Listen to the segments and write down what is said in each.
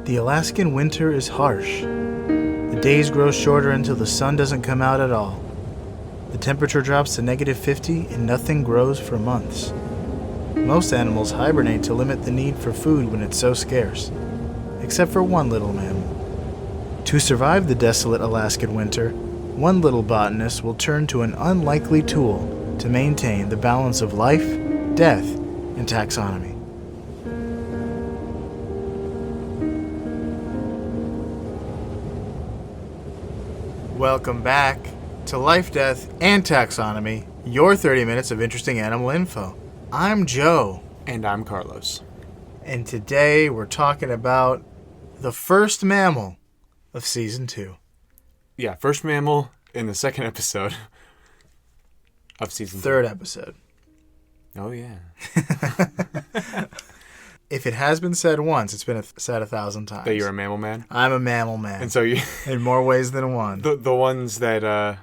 The Alaskan winter is harsh. The days grow shorter until the sun doesn't come out at all. The temperature drops to -50 and nothing grows for months. Most animals hibernate to limit the need for food when it's so scarce, except for one little mammal. To survive the desolate Alaskan winter, one little botanist will turn to an unlikely tool to maintain the balance of life, death, and taxonomy. Welcome back to Life, Death, and Taxonomy, your 30 minutes of interesting animal info. I'm Joe. And I'm Carlos. And today we're talking about the first mammal of Season 2. Yeah, first mammal in the second episode of Season 2. Third episode. Oh, yeah. If it has been said once, it's been said 1,000 times. That you're a mammal man? I'm a mammal man. And so you... in more ways than one. The ones that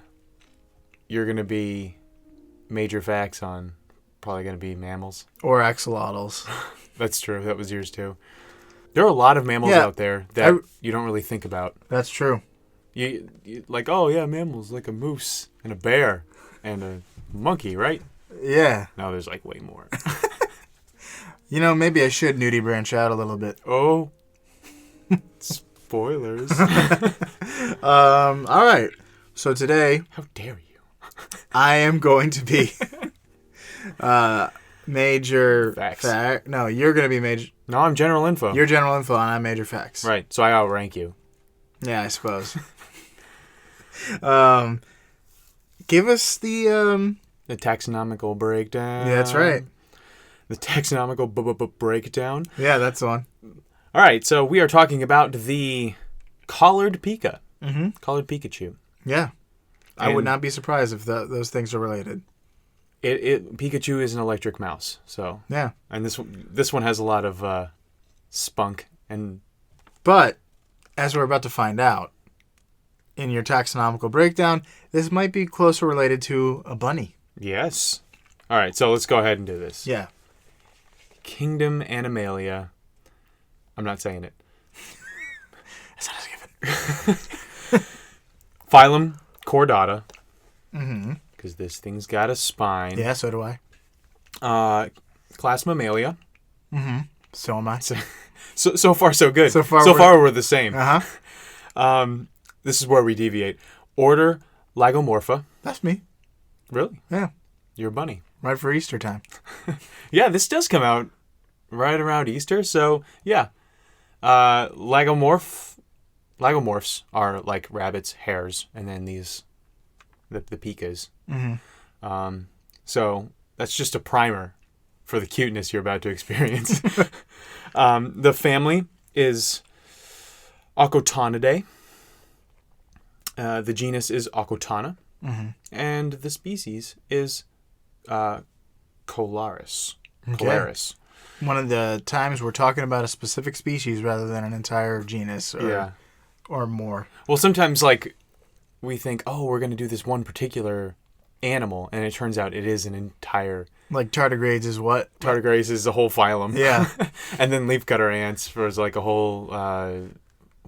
you're going to be major facts on, probably going to be mammals. Or axolotls. That's true. That was yours, too. There are a lot of mammals out there that you don't really think about. That's true. You like, oh, yeah, mammals, like a moose and a bear and a monkey, right? Yeah. No, there's like way more. You know, maybe I should nudie branch out a little bit. Oh. Spoilers. All right. So today... How dare you? I am going to be major... Facts. No, you're going to be major... No, I'm general info. You're general info and I'm major facts. Right, so I outrank you. Yeah, I suppose. Give us the taxonomical breakdown. Yeah, that's right. The taxonomical breakdown. Yeah, that's the one. All right, so we are talking about the collared Pika. Mm-hmm. Collared Pikachu. Yeah. I would not be surprised if those things are related. Pikachu is an electric mouse, so... Yeah. And this one has a lot of spunk and... But, as we're about to find out, in your taxonomical breakdown, this might be closer related to a bunny. Yes. All right, so let's go ahead and do this. Yeah. Kingdom Animalia. I'm not saying it. It's not a given. Phylum Chordata. Mm-hmm. Because this thing's got a spine. Yeah, so do I. Class Mammalia. Mm-hmm. So am I. So far, so good. So far, we're the same. Uh-huh. This is where we deviate. Order Lagomorpha. That's me. Really? Yeah. You're a bunny. Right for Easter time. Yeah, this does come out right around Easter. So, yeah. Lagomorphs are like rabbits, hares, and then these, the Pikas. Mm-hmm. So, that's just a primer for the cuteness you're about to experience. The family is Ocotonidae. The genus is Ocotana. Mm-hmm. And the species is Colaris. Okay. Colaris. One of the times we're talking about a specific species rather than an entire genus or more. Well, sometimes like we think, oh, we're going to do this one particular animal, and it turns out it is an entire... Like tardigrades is what? Tardigrades is a whole phylum. Yeah. And then leafcutter ants was like a whole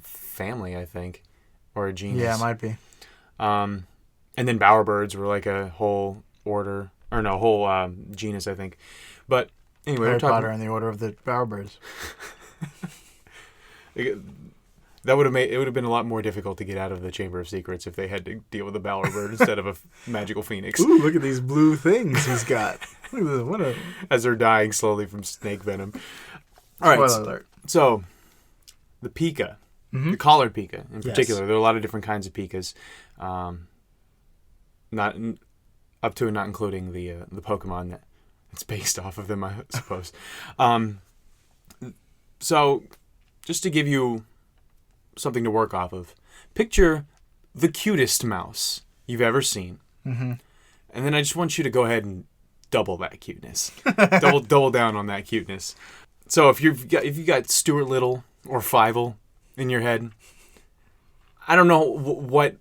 family, I think, or a genus. Yeah, it might be. And then bowerbirds were like a whole order, or no, whole genus, I think. But anyway, Harry we're talking... Potter and the Order of the Bowerbirds. That would have been a lot more difficult to get out of the Chamber of Secrets if they had to deal with a bowerbird instead of a magical phoenix. Ooh, look at these blue things he's got. Look at this. As they're dying slowly from snake venom. All right. Spoiler alert. So, the Pika, Mm-hmm. the collared Pika in Yes. particular, there are a lot of different kinds of Pikas. Not up to and not including the Pokemon that it's based off of them, I suppose. So, just to give you something to work off of, picture the cutest mouse you've ever seen, Mm-hmm. and then I just want you to go ahead and double that cuteness, double down on that cuteness. So if you've got Stuart Little or Fievel in your head, I don't know what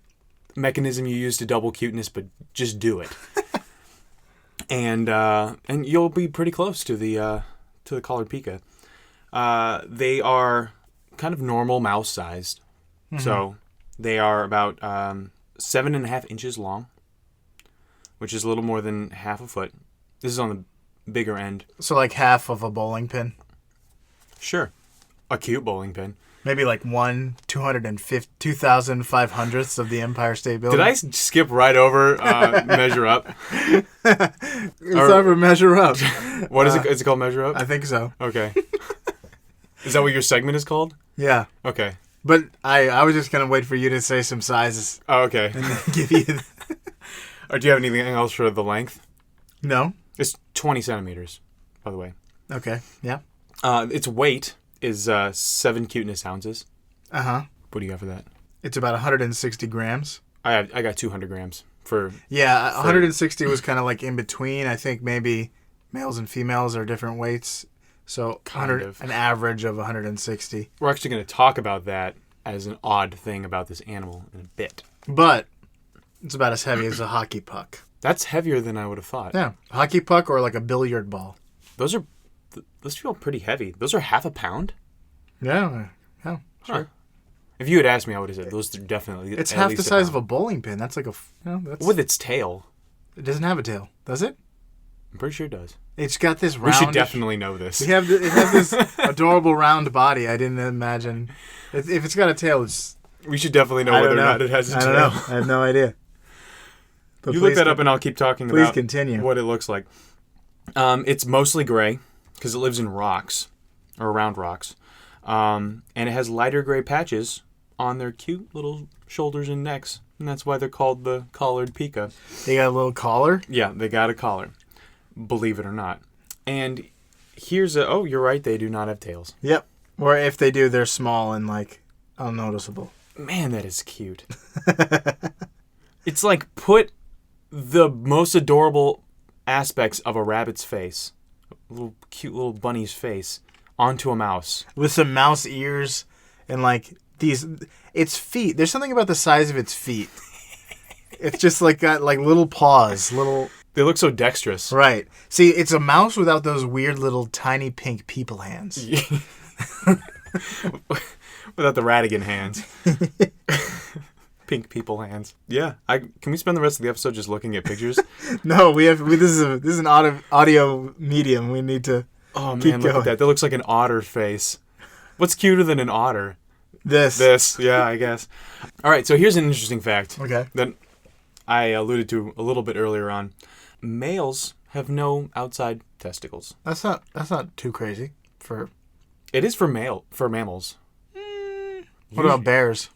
mechanism you use to double cuteness, but just do it. And you'll be pretty close to the collared Pika. They are kind of normal mouse sized. So they are about 7.5 inches long, which is a little more than half a foot. This is on the bigger end. So like half of a bowling pin? Sure. A cute bowling pin. Maybe like 2,500ths of the Empire State Building. Did I skip right over Measure Up? It's time for Measure Up. What is it? Is it called Measure Up? I think so. Okay. Is that what your segment is called? Yeah. Okay. But I was just going to wait for you to say some sizes. Oh, okay. And then give you... Or do you have anything else for the length? No. It's 20 centimeters, by the way. Okay. Yeah. Its weight is 7 cuteness ounces. Uh-huh. What do you got for that? It's about 160 grams. I got 200 grams for... Yeah, 160 was kind of like in between. I think maybe males and females are different weights. So an average of 160. We're actually going to talk about that as an odd thing about this animal in a bit. But it's about as heavy as a hockey puck. That's heavier than I would have thought. Yeah. Hockey puck or like a billiard ball. Those feel pretty heavy. Those are half a pound? Yeah. Yeah. Sure. Huh. If you had asked me, I would have said those are definitely... It's half the size of a bowling pin. That's like a... that's... With its tail. It doesn't have a tail, does it? I'm pretty sure it does. It's got this round... We should definitely know this. It has this adorable round body. I didn't imagine... If it's got a tail, it's... We should definitely know whether or not it has a tail. I don't know. I have no idea. But you look that up and I'll keep talking about continue. What it looks like. It's mostly gray because it lives in rocks or around rocks. And it has lighter gray patches on their cute little shoulders and necks. And that's why they're called the collared Pika. They got a little collar? Yeah, they got a collar. Believe it or not. And here's a... Oh, you're right. They do not have tails. Yep. Or if they do, they're small and, like, unnoticeable. Man, that is cute. It's like put the most adorable aspects of a rabbit's face, a little cute little bunny's face, onto a mouse. With some mouse ears and, like, its feet. There's something about the size of its feet. It's just, like, got, like, little paws, little... They look so dexterous. Right. See, it's a mouse without those weird little tiny pink people hands. Without the Radigan hands. Pink people hands. Yeah. Can we spend the rest of the episode just looking at pictures? No, this is an audio medium. We need to keep look at that. That looks like an otter face. What's cuter than an otter? This. Yeah, I guess. All right, so here's an interesting fact. Okay. That I alluded to a little bit earlier on. Males have no outside testicles. That's not too crazy for... It is for mammals. What about bears?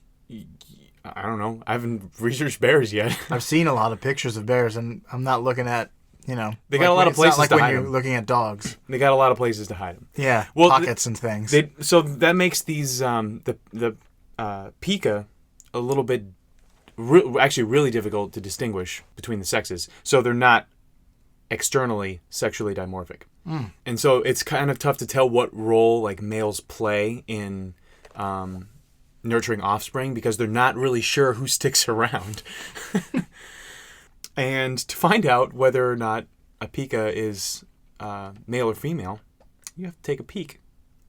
I don't know. I haven't researched bears yet. I've seen a lot of pictures of bears, and I'm not looking at, They got a lot of places to hide them. Like when you're looking at dogs. They got a lot of places to hide them. Yeah, pockets and things. So that makes these, the Pika a little bit, actually really difficult to distinguish between the sexes. So they're not externally sexually dimorphic. And so it's kind of tough to tell what role like males play in nurturing offspring because they're not really sure who sticks around. And to find out whether or not a Pika is male or female, you have to take a peek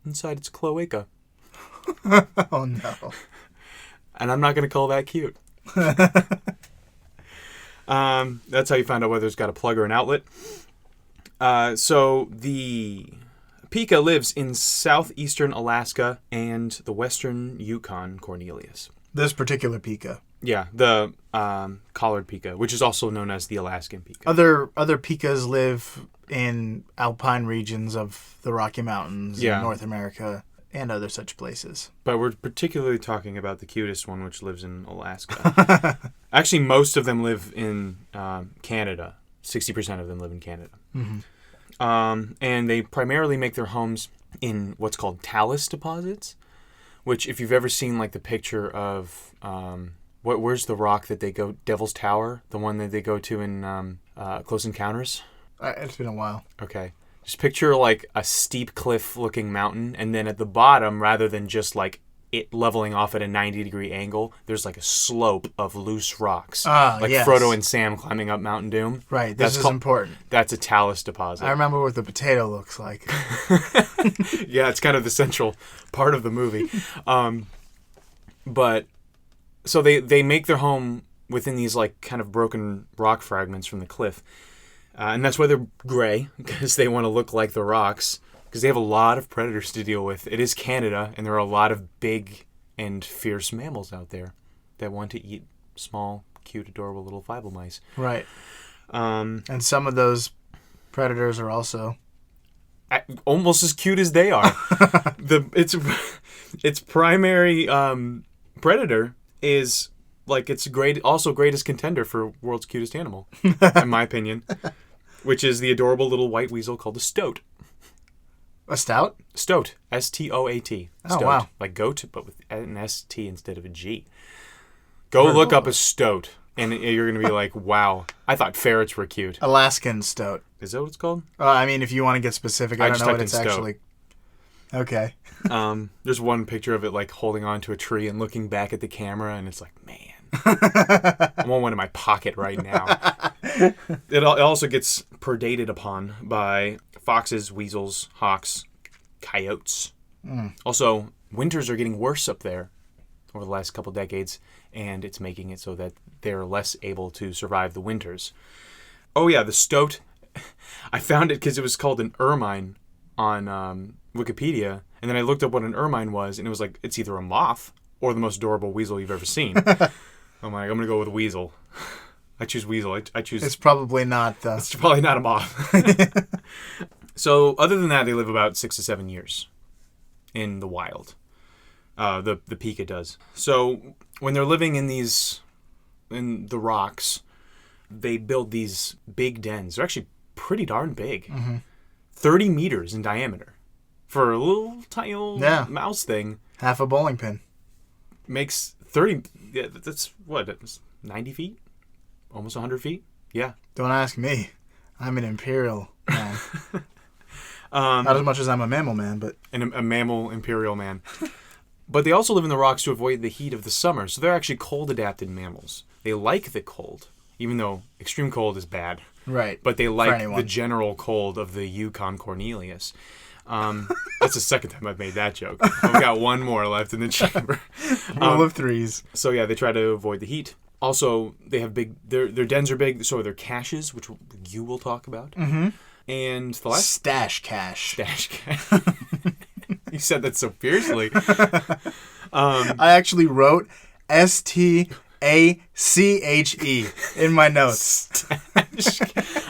inside its cloaca. Oh no. And I'm not going to call that cute. That's how you find out whether it's got a plug or an outlet. So the Pika lives in southeastern Alaska and the western Yukon Cornelius. This particular Pika. Yeah, the collared Pika, which is also known as the Alaskan Pika. Other Pikas live in alpine regions of the Rocky Mountains in North America and other such places. But we're particularly talking about the cutest one, which lives in Alaska. Actually, most of them live in Canada. 60% of them live in Canada. Mm-hmm. And they primarily make their homes in what's called talus deposits, which if you've ever seen like the picture of where's the rock that they go, Devil's Tower, the one that they go to in Close Encounters? It's been a while. Okay. Just picture like a steep cliff looking mountain, and then at the bottom, rather than just like it leveling off at a 90-degree angle, there's like a slope of loose rocks. Like yes. Frodo and Sam climbing up Mountain Doom. Right, this is important. That's a talus deposit. I remember what the potato looks like. Yeah, it's kind of the central part of the movie. But so they make their home within these like kind of broken rock fragments from the cliff. And that's why they're gray, because they want to look like the rocks, because they have a lot of predators to deal with. It is Canada, and there are a lot of big and fierce mammals out there that want to eat small, cute, adorable little Fievel mice. Right. And some of those predators are also almost as cute as they are. Its primary predator is like its greatest contender for world's cutest animal, in my opinion, which is the adorable little white weasel called a stoat. A stout? Stoat. S-T-O-A-T. Oh, stoat. wow. Like goat, but with an S-T instead of a G. Go look up a stoat, and you're going to be like, wow. I thought ferrets were cute. Alaskan stoat. Is that what it's called? I mean, if you want to get specific, I don't know what it's actually. Okay. There's one picture of it like holding onto a tree and looking back at the camera, and it's like, man. I want one in my pocket right now. It also gets predated upon by foxes, weasels, hawks, coyotes. Also, winters are getting worse up there over the last couple decades, and it's making it so that they're less able to survive the winters. Oh yeah, the stoat. I found it because it was called an ermine on Wikipedia, and then I looked up what an ermine was, and it was like, it's either a moth or the most adorable weasel you've ever seen. I'm like, I'm going to go with weasel. I choose weasel. I choose... It's probably not, though. It's probably not a moth. So, other than that, they live about 6 to 7 years in the wild. The Pika does. So, when they're living in the rocks, they build these big dens. They're actually pretty darn big. 30 meters in diameter. For a little tiny old mouse thing. Half a bowling pin. Makes 30... Yeah, that's what? That's 90 feet? Almost 100 feet? Yeah. Don't ask me. I'm an imperial man. Not as much as I'm a mammal man, but... A mammal imperial man. But they also live in the rocks to avoid the heat of the summer, so they're actually cold-adapted mammals. They like the cold, even though extreme cold is bad. Right. But they like the general cold of the Yukon Cornelius. That's the second time I've made that joke. I've got one more left in the chamber. Rule of threes. So yeah, they try to avoid the heat. Also, they have big. Their dens are big, so are their caches, which you will talk about. Mm-hmm. And the last stash cache. You said that so fiercely. I actually wrote STACHE in my notes.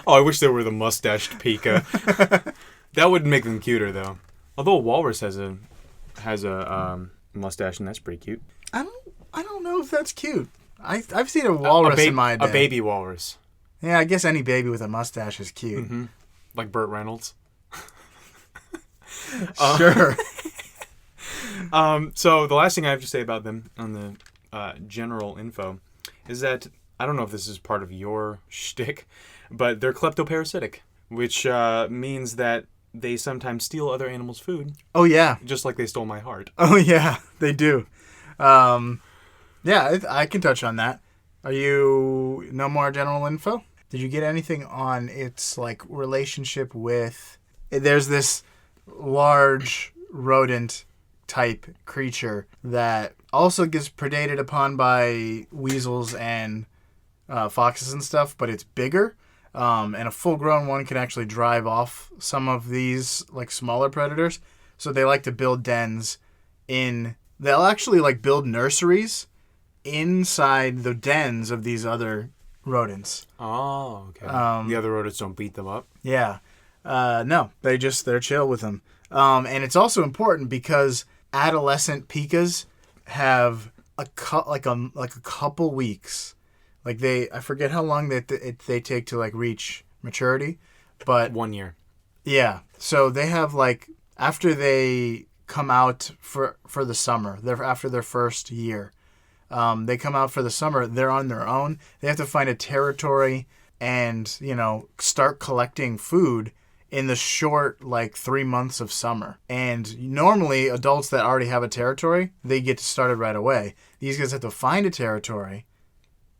Oh, I wish there were the mustached Pika. That would make them cuter, though. Although a walrus has a mustache, and that's pretty cute. I don't know if that's cute. I've seen a walrus in my day. A baby walrus. Yeah, I guess any baby with a mustache is cute. Mm-hmm. Like Burt Reynolds. Sure. So the last thing I have to say about them on the general info is that I don't know if this is part of your shtick, but they're kleptoparasitic, which means that they sometimes steal other animals' food. Oh, yeah. Just like they stole my heart. Oh, yeah, they do. Yeah, I can touch on that. Are you... No more general info? Did you get anything on its, like, relationship with... There's this large rodent-type creature that also gets predated upon by weasels and foxes and stuff, but it's bigger. And a full-grown one can actually drive off some of these, like, smaller predators. So they like to build dens in... They'll actually, like, build nurseries inside the dens of these other rodents. Oh, okay. The other rodents don't beat them up? Yeah. No, they're chill with them. And it's also important because adolescent Pikas have a couple weeks. Like I forget how long they take to like reach maturity, but 1 year. Yeah. So they have like after they come out for the summer, after their first year, they come out for the summer. They're on their own. They have to find a territory and start collecting food in the short, like, 3 months of summer. And normally, adults that already have a territory, they get started right away. These guys have to find a territory,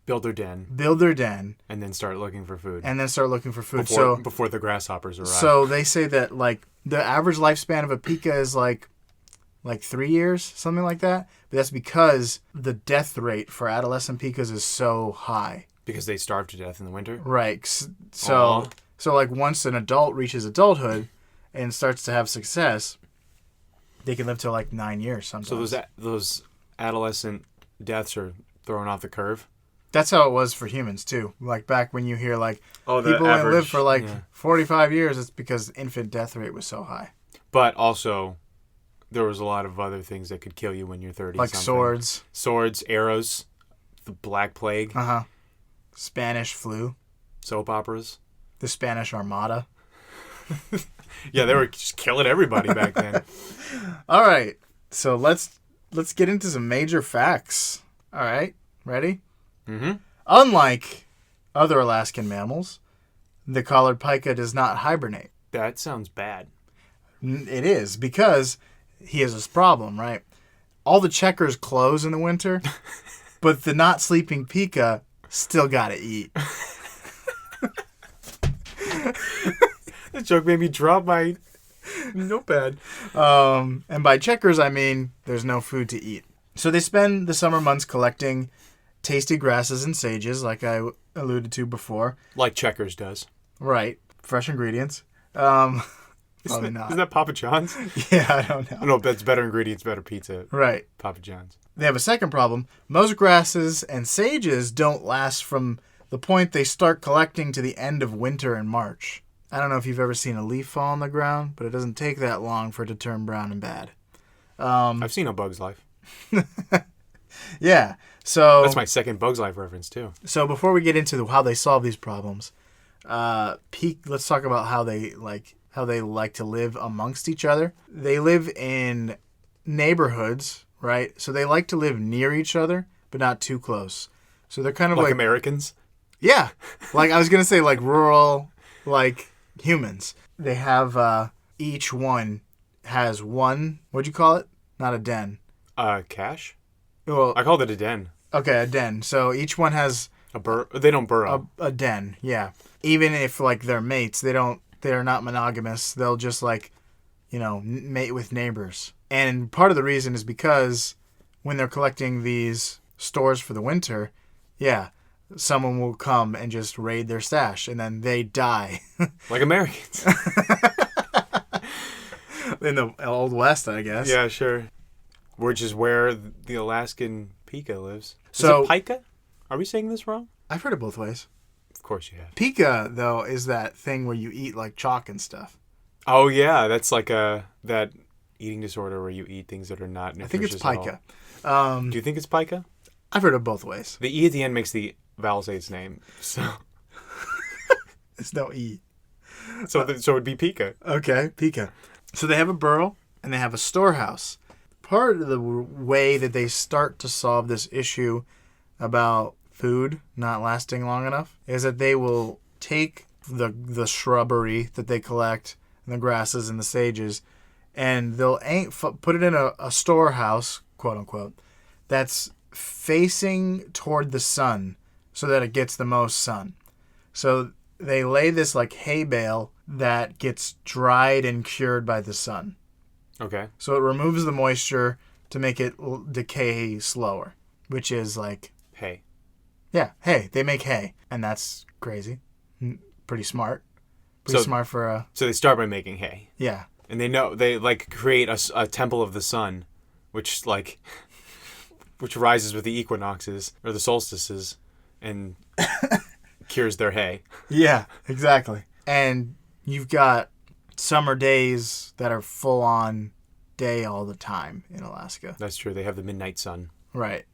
Build their den, and then start looking for food. Before the grasshoppers arrive. So they say that, like, the average lifespan of a Pika is, like 3 years, something like that. But that's because the death rate for adolescent Pikas is so high. Because they starve to death in the winter? Right. So, like, once an adult reaches adulthood and starts to have success, they can live till, like, 9 years sometimes. So those adolescent deaths are thrown off the curve? That's how it was for humans, too. Like, back when you hear, like, the people only average, live for, like, 45 years, it's because the infant death rate was so high. But also, there was a lot of other things that could kill you when you're 30. Like swords. Swords, arrows, the Black Plague. Uh-huh. Spanish flu. Soap operas. The Spanish Armada. Yeah, they were just killing everybody back then. All right. So let's get into some major facts. All right. Ready? Mm-hmm. Unlike other Alaskan mammals, the collared pika does not hibernate. That sounds bad. It is, because he has this problem, right? All the checkers close in the winter, but the not sleeping pika still gotta eat. That joke made me drop my notepad. And by checkers, I mean there's no food to eat. So they spend the summer months collecting tasty grasses and sages, like I alluded to before. Like Checkers does. Right. Fresh ingredients. Probably not. Isn't that Papa John's? Yeah, I don't know. No, that's better ingredients, better pizza. Right. Papa John's. They have a second problem. Most grasses and sages don't last from the point they start collecting to the end of winter in March. I don't know if you've ever seen a leaf fall on the ground, but it doesn't take that long for it to turn brown and bad. I've seen A Bug's Life. Yeah. So that's my second Bug's Life reference too. So before we get into how they solve these problems, let's talk about how they like to live amongst each other. They live in neighborhoods, right? So they like to live near each other, but not too close. So they're kind of like Americans. Yeah, like I was gonna say, like rural, like humans. They have each one has one. What'd you call it? Not a den. Cache? Well, I called it a den. Okay, a den. So each one has They don't burrow. A den, yeah. Even if like they're mates, they're not monogamous. They'll just like, mate with neighbors. And part of the reason is because when they're collecting these stores for the winter, yeah, someone will come and just raid their stash, and then they die. Like Americans. In the Old West, I guess. Yeah, sure. Which is where the Alaskan Pika lives. So, is it Pika? Are we saying this wrong? I've heard it both ways. Of course you have. Pika, though, is that thing where you eat like chalk and stuff. Oh, yeah. That's like that eating disorder where you eat things that are not nutritious. I think it's Pika. Do you think it's Pika? I've heard it both ways. The E at the end makes the vowel say its name. So It's no E. So it'd be Pika. Okay, Pika. So they have a burrow and they have a storehouse. Part of the way that they start to solve this issue about food not lasting long enough is that they will take the shrubbery that they collect, and the grasses and the sages, and they'll put it in a storehouse, quote unquote, that's facing toward the sun so that it gets the most sun. So they lay this like hay bale that gets dried and cured by the sun. Okay. So it removes the moisture to make it decay slower, which is like hay. Yeah, hay. They make hay, and that's crazy. Pretty smart. Pretty smart for a... So they start by making hay. Yeah. And they like create a temple of the sun, which rises with the equinoxes or the solstices and cures their hay. Yeah, exactly. And you've got summer days that are full on day all the time in Alaska. That's true. They have the midnight sun. Right.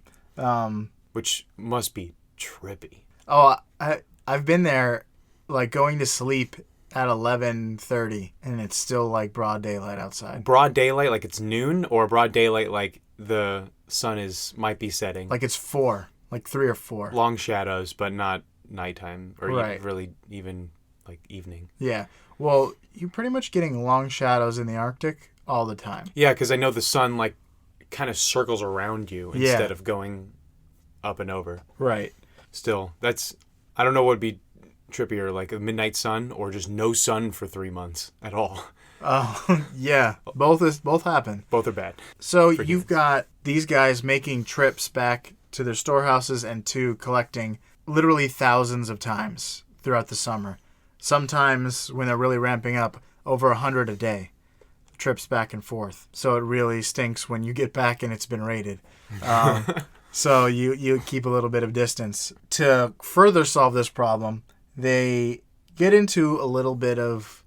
Which must be trippy. Oh, I've been there, like going to sleep at 11:30, and it's still like broad daylight outside. Broad daylight, like it's noon, or broad daylight, like the sun might be setting. Like it's 4, like 3 or 4. Long shadows, but not nighttime, or right. really even like evening. Yeah. Well, you're pretty much getting long shadows in the Arctic all the time. Yeah, because I know the sun like kind of circles around you instead of going up and over. Right. Still, I don't know what would be trippier, like a midnight sun or just no sun for 3 months at all. Oh, yeah. Both happen. Both are bad. So you've got these guys making trips back to their storehouses and to collecting literally thousands of times throughout the summer. Sometimes when they're really ramping up, over 100 a day. Trips back and forth. So it really stinks when you get back and it's been raided. So you keep a little bit of distance. To further solve this problem, they get into a little bit of,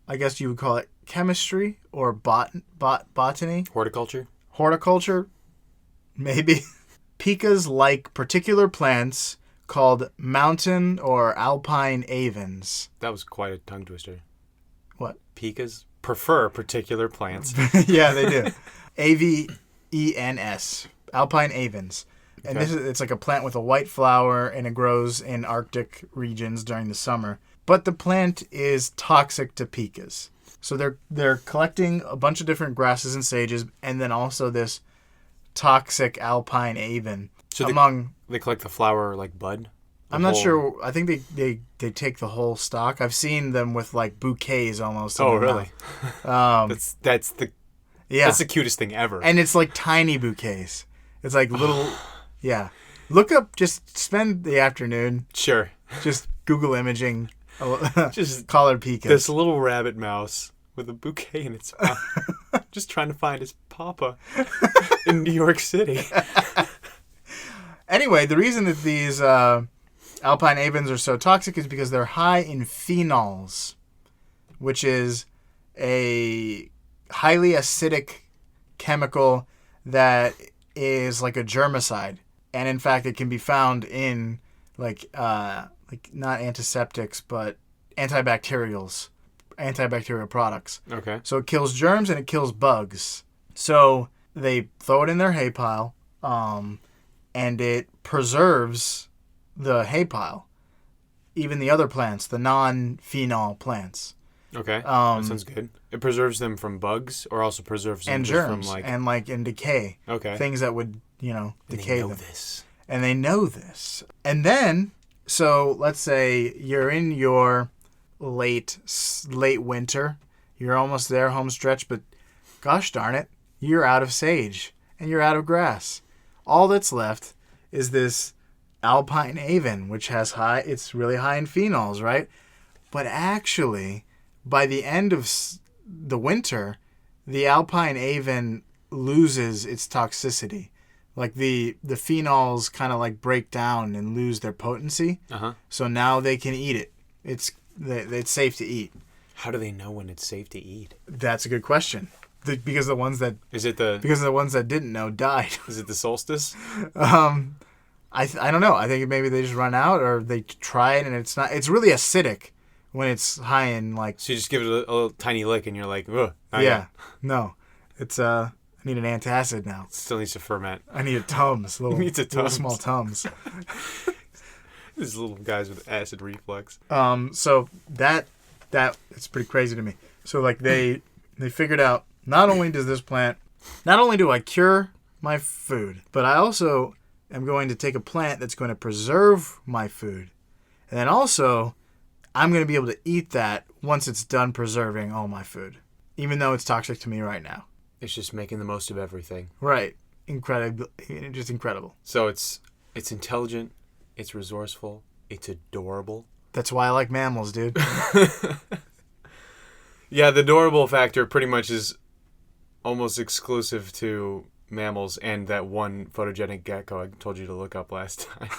I guess you would call it chemistry or botany. Horticulture, maybe. Pikas like particular plants called mountain or alpine avens. That was quite a tongue twister. What? Pikas prefer particular plants. Yeah, they do. Avens, alpine avens. And it's like a plant with a white flower, and it grows in Arctic regions during the summer. But the plant is toxic to pikas. So they're collecting a bunch of different grasses and sages, and then also this toxic alpine aven. So they collect the flower like bud? I'm not sure. I think they take the whole stalk. I've seen them with like bouquets almost. Oh, really? That's the cutest thing ever. And it's like tiny bouquets. It's like little, yeah. Look up. Just spend the afternoon. Sure. Just Google imaging. Just collared pikas. This little rabbit mouse with a bouquet in its mouth, just trying to find his papa in New York City. Anyway, the reason that these alpine avens are so toxic is because they're high in phenols, which is a highly acidic chemical that is like a germicide. And in fact, it can be found in like not antiseptics, but antibacterial products. Okay. So it kills germs and it kills bugs. So they throw it in their hay pile, and it preserves the hay pile, even the other plants, the non-phenol plants. Okay, that sounds good. It preserves them from bugs, or also preserves them and just germs from and decay. Okay, things that would decay them. And they know this. And then, so let's say you're in your late winter, you're almost there, home stretch, but gosh darn it, you're out of sage and you're out of grass. All that's left is this alpine aven, which has it's really high in phenols, right? But actually, by the end of the winter, the alpine aven loses its toxicity. Like the phenols kind of like break down and lose their potency. Uh-huh. So now they can eat it. It's safe to eat. How do they know when it's safe to eat? That's a good question. Because the ones that didn't know died. Is it the solstice? I don't know. I think maybe they just run out, or they try it and it's not. It's really acidic when it's high in like. So you just give it a little tiny lick and you're like, ugh. Yeah. No, it's I need an antacid now. It still needs to ferment. I need a Tums. Little small Tums. These little guys with acid reflux. So that it's pretty crazy to me. So like they figured out, not only do I cure my food, but I also am going to take a plant that's going to preserve my food. And then also, I'm going to be able to eat that once it's done preserving all my food, even though it's toxic to me right now. It's just making the most of everything. Right. Incredible. Just incredible. So it's intelligent, it's resourceful, it's adorable. That's why I like mammals, dude. Yeah, the adorable factor pretty much is almost exclusive to mammals and that one photogenic gecko I told you to look up last time.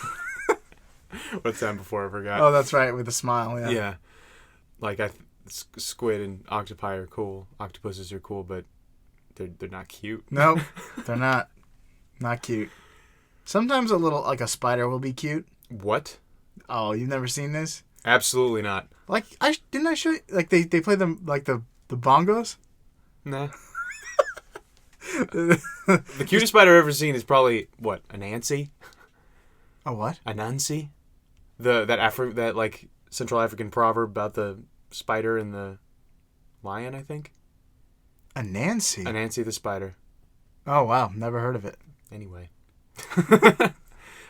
What's that before I forgot? Oh, that's right, with a smile, yeah. Yeah. Like squid and octopi are cool. Octopuses are cool, but they're not cute. Nope, they're not. Not cute. Sometimes a little, like a spider will be cute. What? Oh, you've never seen this? Absolutely not. Like, didn't I show you? Like, they play them, like, the bongos? Nah. The cutest spider I've ever seen is probably, what, a Nancy? A what? A Nancy? That Central African proverb about the spider and the lion, I think. Anansi? Anansi the spider. Oh, wow. Never heard of it. Anyway.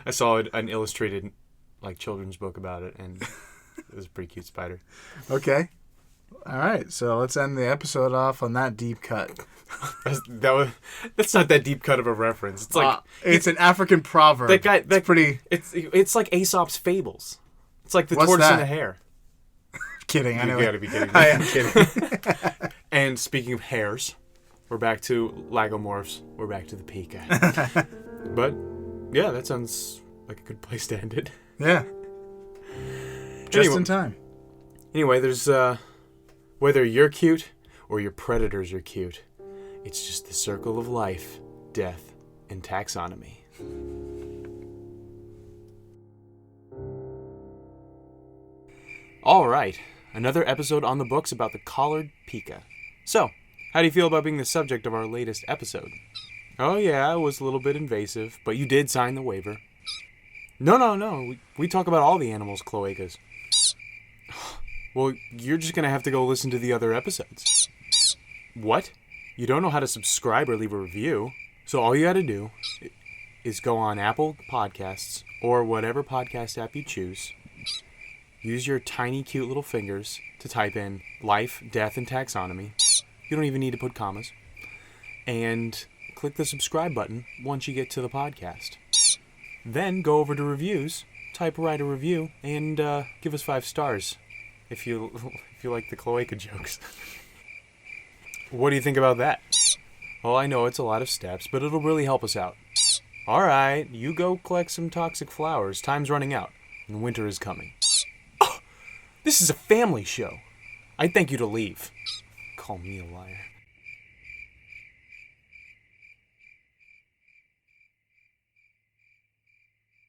I saw an illustrated children's book about it, and it was a pretty cute spider. Okay. All right. So let's end the episode off on that deep cut. That's not that deep cut of a reference. It's like it's an African proverb. That's pretty. It's like Aesop's fables. It's like the What's tortoise that? and the hare. Kidding. I know. You gotta be kidding me. I am kidding. And speaking of hares, we're back to lagomorphs. We're back to the Pika. But yeah, that sounds like a good place to end it. Yeah. Just in time. Anyway, there's whether you're cute or your predators are cute, it's just the circle of life, death, and taxonomy. All right, another episode on the books about the collared Pika. So, how do you feel about being the subject of our latest episode? Oh yeah, it was a little bit invasive, but you did sign the waiver. No. We talk about all the animals' cloacas. Well, you're just going to have to go listen to the other episodes. What? You don't know how to subscribe or leave a review, so all you got to do is go on Apple Podcasts or whatever podcast app you choose. Use your tiny, cute little fingers to type in life, death, and taxonomy. You don't even need to put commas. And click the subscribe button once you get to the podcast. Then go over to reviews, write a review, and give us 5 stars if you like the cloaca jokes. What do you think about that? Well, I know it's a lot of steps, but it'll really help us out. All right, you go collect some toxic flowers. Time's running out, and winter is coming. Oh, this is a family show. I thank you to leave. Call me a liar.